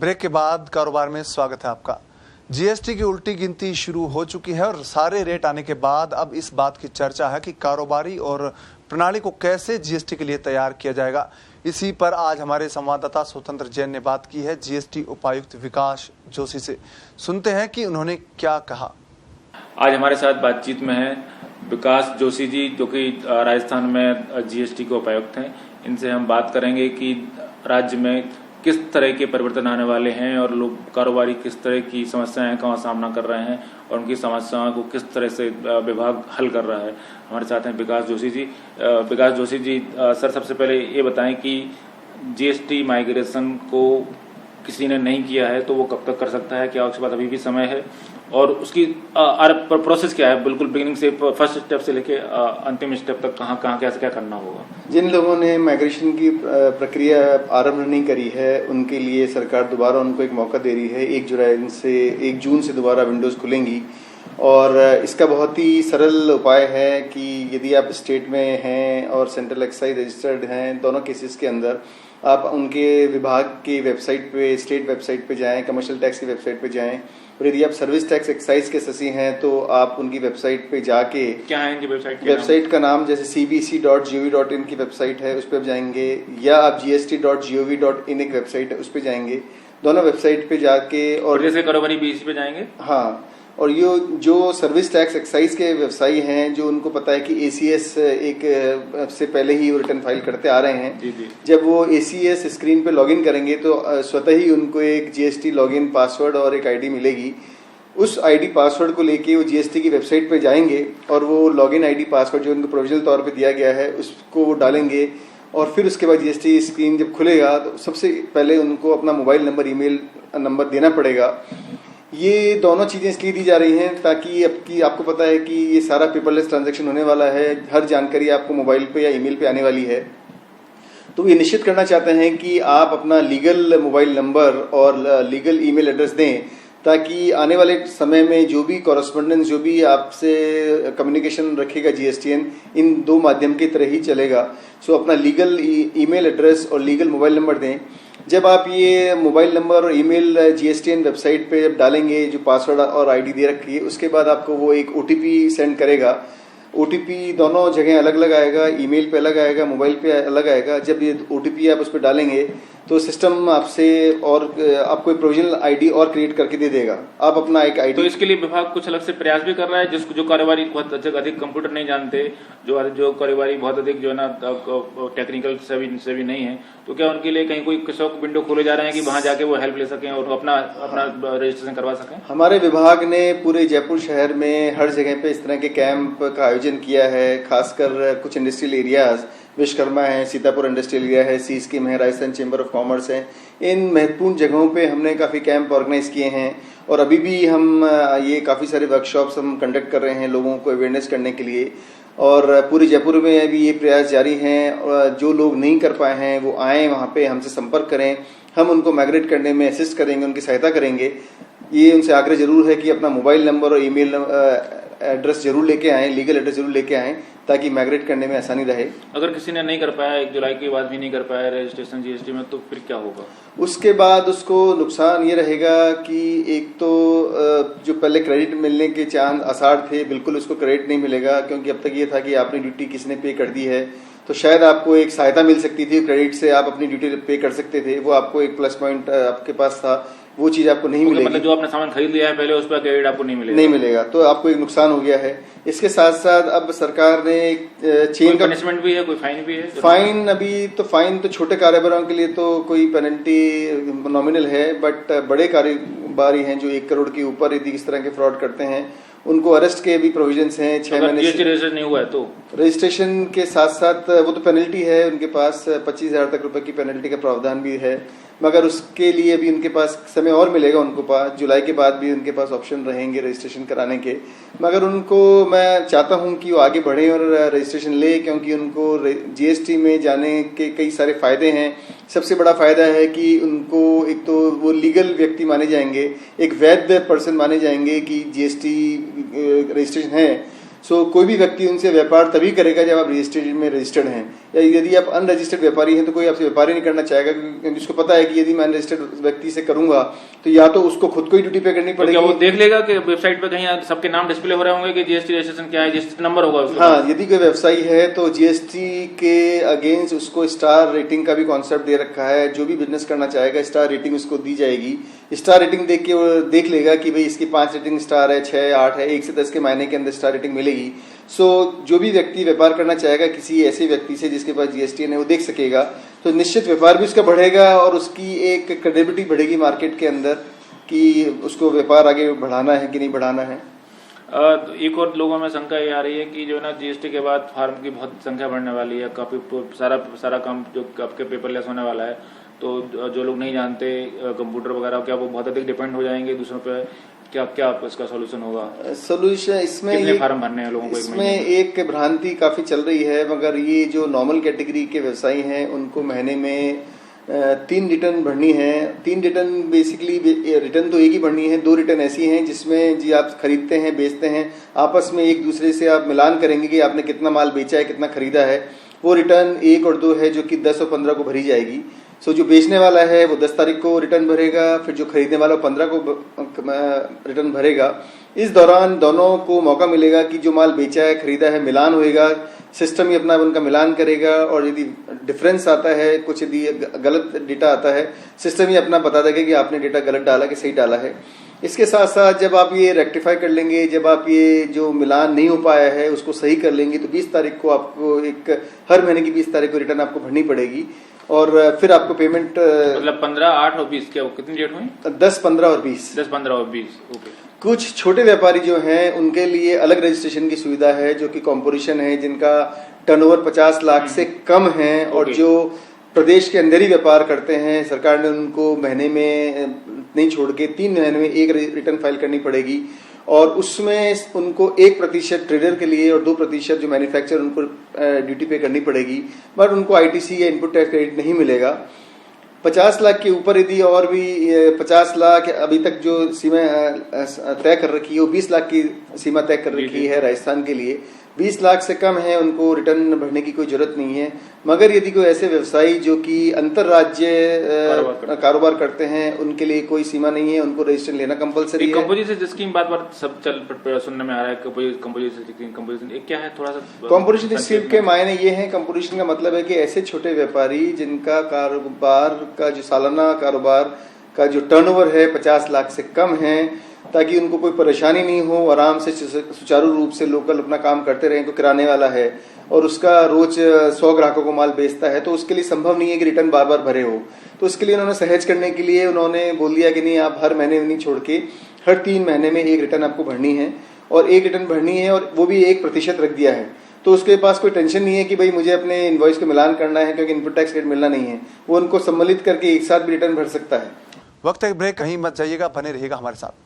Break के बाद कारोबार में स्वागत है आपका। जीएसटी की उल्टी गिनती शुरू हो चुकी है और सारे रेट आने के बाद अब इस बात की चर्चा है कि कारोबारी और प्रणाली को कैसे जीएसटी के लिए तैयार किया जाएगा। इसी पर आज हमारे संवाददाता स्वतंत्र जैन ने बात की है जीएसटी उपायुक्त विकास जोशी से। सुनते हैं कि उन्होंने क्या कहा। आज हमारे साथ बातचीत में है विकास जोशी जी, जो कि राजस्थान में जीएसटी के उपायुक्त हैं। इनसे हम बात करेंगे कि राज्य में किस तरह के परिवर्तन आने वाले हैं और लोग कारोबारी किस तरह की समस्याएं का सामना कर रहे हैं और उनकी समस्याओं को किस तरह से विभाग हल कर रहा है। हमारे साथ हैं विकास जोशी जी। सर, सबसे पहले ये बताएं कि जीएसटी माइग्रेशन को किसी ने नहीं किया है तो वो कब तक कर सकता है, क्या उसके बाद अभी भी समय है और उसकी प्रोसेस क्या है, बिल्कुल बिगिनिंग से फर्स्ट स्टेप से लेके अंतिम स्टेप तक कहाँ कैसे क्या करना होगा। जिन लोगों ने माइग्रेशन की प्रक्रिया आरंभ नहीं करी है उनके लिए सरकार दोबारा उनको एक मौका दे रही है। 1 जून से दोबारा विंडोज खुलेंगी और इसका बहुत ही सरल उपाय है कि यदि आप स्टेट में हैं और सेंट्रल एक्साइज रजिस्टर्ड हैं, दोनों केसेस के अंदर आप उनके विभाग की वेबसाइट पे, स्टेट वेबसाइट पे जाएं, कमर्शियल टैक्स की वेबसाइट पे जाएं और यदि आप सर्विस टैक्स एक्साइज के ससी हैं तो आप उनकी वेबसाइट पे जाके, क्या है इनकी वेबसाइट का नाम जैसे cbc.gov.in की वेबसाइट है उस पर जाएंगे या आप gst.gov.in एक वेबसाइट है उस पर जाएंगे। दोनों वेबसाइट पे जाके और जैसे कारोबारी बीसी पे जाएंगे, हाँ, और ये जो सर्विस टैक्स एक्साइज के व्यवसायी हैं जो उनको पता है कि एसीएस एक से पहले ही वो रिटर्न फाइल करते आ रहे हैं, जी। जब वो एसीएस स्क्रीन पे लॉगिन करेंगे तो स्वतः ही उनको एक जीएसटी लॉगिन पासवर्ड और एक आईडी मिलेगी। उस आईडी पासवर्ड को लेके वो जीएसटी की वेबसाइट पे जाएंगे और वो लॉगिन आईडी पासवर्ड जो उनको प्रोविजनल तौर पे दिया गया है उसको वो डालेंगे और फिर उसके बाद जीएसटी स्क्रीन जब खुलेगा तो सबसे पहले उनको अपना मोबाइल नंबर, ईमेल नंबर देना पड़ेगा। ये दोनों चीजें इसलिए दी जा रही हैं ताकि आपको पता है कि ये सारा पेपरलेस ट्रांजैक्शन होने वाला है, हर जानकारी आपको मोबाइल पे या ईमेल पे आने वाली है। तो ये निश्चित करना चाहते हैं कि आप अपना लीगल मोबाइल नंबर और लीगल ईमेल एड्रेस दें ताकि आने वाले समय में जो भी कॉरेस्पॉन्डेंस, जो भी आपसे कम्युनिकेशन रखेगा जीएसटीएन, इन दो माध्यम की तरह ही चलेगा। सो अपना लीगल ईमेल एड्रेस और लीगल मोबाइल नंबर दें। जब आप ये मोबाइल नंबर और ईमेल जीएसटीएन वेबसाइट पे जब डालेंगे, जो पासवर्ड और आईडी दे रखी है, उसके बाद आपको वो एक ओटीपी सेंड करेगा। ओटीपी दोनों जगह अलग अलग आएगा, ईमेल पे अलग आएगा, मोबाइल पे अलग आएगा। जब ये ओटीपी आप उस पर डालेंगे तो सिस्टम आपसे और आपको एक प्रोविजनल आईडी और क्रिएट करके दे देगा। आप अपना एक आईडी, तो इसके लिए विभाग कुछ अलग से प्रयास भी कर रहा है जो कारोबारी बहुत अधिक कंप्यूटर नहीं जानते, जो कारोबारी बहुत अधिक जो है ना टेक्निकल से भी नहीं है, तो क्या उनके लिए कहीं कोई शॉप विंडो खोले जा रहे हैं कि वहां जाके वो हेल्प ले सकें और अपना रजिस्ट्रेशन करवा सकें। हमारे विभाग ने पूरे जयपुर शहर में हर जगह पे इस तरह के कैंप का आयोजन किया है। खासकर कुछ इंडस्ट्रियल एरियाज, विश्वकर्मा है, सीतापुर इंडस्ट्रियल एरिया है, सी स्कीम है, राजस्थान चैम्बर ऑफ कॉमर्स है, इन महत्वपूर्ण जगहों पे हमने काफ़ी कैंप ऑर्गेनाइज किए हैं और अभी भी हम ये काफ़ी सारे वर्कशॉप्स हम कंडक्ट कर रहे हैं लोगों को अवेयरनेस करने के लिए। और पूरे जयपुर में अभी ये प्रयास जारी हैं। जो लोग नहीं कर पाए हैं वो आएँ, वहाँ पे हमसे संपर्क करें, हम उनको माइग्रेट करने में असिस्ट करेंगे, उनकी सहायता करेंगे। ये उनसे आग्रह जरूर है कि अपना मोबाइल नंबर और ईमेल एड्रेस जरूर लेके आएं, लीगल एड्रेस जरूर लेके आएं ताकि माइग्रेट करने में आसानी रहे। अगर किसी ने नहीं कर पाया, 1 जुलाई के बाद भी नहीं कर पाया रजिस्ट्रेशन जीएसटी में, तो फिर क्या होगा? उसके बाद उसको नुकसान ये रहेगा कि एक तो जो पहले क्रेडिट मिलने के चांद आसार थे, बिल्कुल उसको क्रेडिट नहीं मिलेगा, क्योंकि अब तक ये था कि आपने ड्यूटी किसी ने पे कर दी है तो शायद आपको एक सहायता मिल सकती थी, क्रेडिट से आप अपनी ड्यूटी पे कर सकते थे, वो आपको एक प्लस पॉइंट आपके पास था, वो चीज आपको नहीं मिलेगी। मतलब जो आपने सामान खरीद लिया है पहले उस पर क्रेडिट आपको नहीं मिलेगा, तो आपको एक नुकसान हो गया है। इसके साथ साथ अब सरकार ने एक चेन का पनिशमेंट भी है, कोई फाइन भी है। फाइन अभी तो फाइन तो छोटे कारोबारियों के लिए तो कोई पेनल्टी नॉमिनल है, बट बड़े कारोबारी हैं जो 1 करोड़ के ऊपर यदि इस तरह के फ्रॉड करते हैं उनको अरेस्ट के भी प्रोविजंस हैं। 6 महीने रजिस्ट्रेशन नहीं हुआ है तो रजिस्ट्रेशन के साथ साथ वो तो पेनल्टी है, उनके पास 25,000 तक रुपए की पेनल्टी का प्रावधान भी है, मगर उसके लिए भी उनके पास समय और मिलेगा। उनको पास जुलाई के बाद भी उनके पास ऑप्शन रहेंगे रजिस्ट्रेशन कराने के, मगर उनको मैं चाहता हूं कि वो आगे बढ़े और रजिस्ट्रेशन ले, क्योंकि उनको जीएसटी में जाने के कई सारे फायदे हैं। सबसे बड़ा फायदा है कि उनको एक तो वो लीगल व्यक्ति माने जाएंगे, एक वैध पर्सन माने जाएंगे कि जीएसटी रजिस्ट्रेशन है। सो कोई भी व्यक्ति उनसे व्यापार तभी करेगा जब आप रजिस्ट्रेशन में रजिस्टर्ड हैं। या यदि आप अनरजिस्टर्ड व्यापारी हैं तो कोई आपसे व्यापार ही नहीं करना चाहेगा, क्योंकि उसको पता है कि यदि मैं अनरजिस्टर्ड व्यक्ति से करूंगा तो या तो उसको खुद को ही ड्यूटी पे करनी पड़ेगी। क्या वो देख लेगा कि वेबसाइट पे कहीं सबके नाम डिस्प्ले हो रहे होंगे कि जीएसटी रजिस्ट्रेशन क्या है, जीएसटी नंबर होगा उसके हाँ, यदि कोई व्यवसायी है तो जीएसटी के अगेंस्ट उसको स्टार रेटिंग का भी कॉन्सेप्ट दे रखा है। जो भी बिजनेस करना चाहेगा स्टार रेटिंग उसको दी जाएगी। स्टार रेटिंग देख के वो देख लेगा कि भाई इसकी 5 रेटिंग स्टार है, 6, 8 है, 1 से 10 के महीने के अंदर स्टार रेटिंग मिलेगी। सो जो भी व्यक्ति व्यापार करना चाहेगा किसी ऐसे व्यक्ति से जिसके पास जीएसटी है वो देख सकेगा, तो निश्चित व्यापार भी उसका बढ़ेगा और उसकी एक क्रेडिबिलिटी बढ़ेगी मार्केट के अंदर कि उसको व्यापार आगे बढ़ाना है कि नहीं बढ़ाना है। एक और लोगों में शंका ये आ रही है कि जो ना जीएसटी के बाद फार्म की बहुत संख्या बढ़ने वाली है, काफी सारा काम जो आपके पेपरलेस होने वाला है, तो जो लोग नहीं जानते कंप्यूटर वगैरह, क्या वो बहुत अधिक डिपेंड हो जाएंगे दूसरों पे? क्या इसका सोल्यूशन होगा? सोल्यूशन इसमें कितने फार्म भरने हैं लोगों को? इसमें एक भ्रांति काफी चल रही है, मगर ये जो नॉर्मल कैटेगरी के व्यवसायी हैं उनको महीने में 3 रिटर्न भरनी है। 3 रिटर्न बेसिकली रिटर्न तो एक ही भरनी है। 2 रिटर्न ऐसी हैं जिसमें जी आप खरीदते हैं, बेचते हैं, आपस में एक दूसरे से आप मिलान करेंगे कि आपने कितना माल बेचा है, कितना खरीदा है। वो रिटर्न 1 और 2 है जो कि 10 और 15 को भरी जाएगी। सो जो बेचने वाला है वो 10 तारीख को रिटर्न भरेगा, फिर जो खरीदने वाला 15 को रिटर्न भरेगा। इस दौरान दोनों को मौका मिलेगा कि जो माल बेचा है, खरीदा है, मिलान होएगा, सिस्टम ही अपना उनका मिलान करेगा और यदि डिफरेंस आता है, कुछ यदि गलत डेटा आता है, सिस्टम ही अपना बता देगा कि आपने डेटा गलत डाला कि सही डाला है। इसके साथ साथ जब आप ये रेक्टिफाई कर लेंगे, जब आप ये जो मिलान नहीं हो पाया है उसको सही कर लेंगे, तो 20 तारीख को आपको हर महीने की 20 तारीख को रिटर्न आपको भरनी पड़ेगी और फिर आपको पेमेंट मतलब 15, 8 और 20 क्या कितनी डेट हुई? 10, 15 और 20। 10, 15 और 20। ओके। कुछ छोटे व्यापारी जो हैं उनके लिए अलग रजिस्ट्रेशन की सुविधा है, जो कि कॉर्पोरेशन है, जिनका टर्नओवर 50 लाख से कम है और जो प्रदेश के अंदर ही व्यापार करते हैं। सरकार ने उनको महीने में नहीं छोड़ के 3 महीने में एक रिटर्न फाइल करनी पड़ेगी और उसमें उनको 1% ट्रेडर के लिए और 2% जो मैन्युफैक्चरर उनको ड्यूटी पे करनी पड़ेगी, बट उनको आईटीसी या इनपुट टैक्स क्रेडिट नहीं मिलेगा। 50 लाख के ऊपर यदि और भी 50 लाख अभी तक जो सीमा तय कर रखी है वो 20 लाख की सीमा तय कर रखी है राजस्थान के लिए। 20 लाख से कम है उनको रिटर्न भरने की कोई जरूरत नहीं है। मगर यदि कोई ऐसे व्यवसायी जो कि अंतरराज्य कारोबार करते हैं उनके लिए कोई सीमा नहीं है, उनको रजिस्ट्रेशन लेना कंपलसरी है। कंपोजिशन स्कीम बार सब सुनने में आ रहा है। कंपोजिशन क्या है? थोड़ा सा कंपोजिशन स्कीम के मायने ये है, कंपोजिशन का मतलब है कि ऐसे छोटे व्यापारी जिनका कारोबार का जो सालाना कारोबार का जो टर्नओवर है 50 लाख से कम है, ताकि उनको कोई परेशानी नहीं हो, आराम से सुचारू रूप से लोकल अपना काम करते रहें। तो किराने वाला है और उसका रोज 100 ग्राहकों को माल बेचता है, तो उसके लिए संभव नहीं है कि रिटर्न बार बार भरे हो। तो उसके लिए उन्होंने सहज करने के लिए उन्होंने बोल दिया कि नहीं, आप हर महीने नहीं छोड़ के हर 3 महीने में एक रिटर्न आपको भरनी है और एक रिटर्न भरनी है और वो भी 1% रख दिया है। तो उसके पास कोई टेंशन नहीं है कि भाई मुझे अपने इनवॉइस को मिलान करना है क्योंकि इनपुट टैक्स क्रेडिट मिलना नहीं है। वो उनको सम्मिलित करके एक साथ भी रिटर्न भर सकता है। वक्त एक ब्रेक, कहीं मत जाइएगा, बने रहिएगा हमारे साथ।